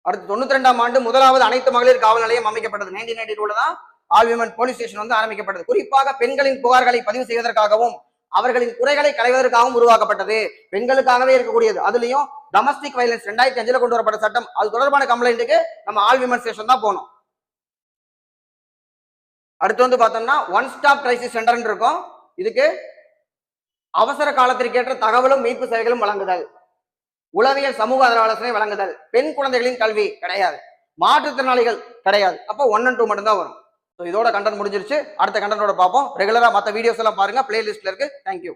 S1: அடுத்து 92ஆம் ஆண்டு முதலாவது அனைத்து மகளிர் காவல் நிலையம் அமைக்கப்பட்டது. 1992ல தான் ஆல் விமன் போலீஸ் ஸ்டேஷன் வந்து ஆரம்பிக்கப்பட்டது. குறிப்பாக பெண்களின் புகார்களை பதிவு செய்வதற்காகவும் அவர்களின் குறைகளை களைவதற்காகவும் உருவாக்கப்பட்டது. பெண்களுக்காகவே இருக்கக்கூடியது. அதுலயும் டொமஸ்டிக் வயலன்ஸ் 2005ல கொண்டு வரப்பட்ட சட்டம், அது தொடர்பான கம்ப்ளைண்ட்டுக்கு நம்ம ஆல் விமன் ஸ்டேஷன் தான் போனோம். அடுத்து வந்து பார்த்தோம்னா ஒன் ஸ்டாப் கிரைசிஸ் சென்டர் இருக்கும். இதுக்கு அவசர காலத்திற்கேற்ற தகவலும் மீட்பு சேவைகளும் வழங்குதல், உளவியல் சமூக ஆதரவாலோசனை வழங்குதல். பெண் குழந்தைகளின் கல்வி கிடையாது. மாற்றுத்திறனாளிகள் கிடையாது. அப்போ 1 and 2 மட்டும் தான் வரும். ஸோ இதோட கண்டென்ட் முடிஞ்சிருச்சு. அடுத்த கண்டென்ட்டோட பார்ப்போம். ரெகுலரா மற்ற வீடியோஸ் எல்லாம் பாருங்க, பிளேலிஸ்ட்ல இருக்கு. தேங்க்யூ.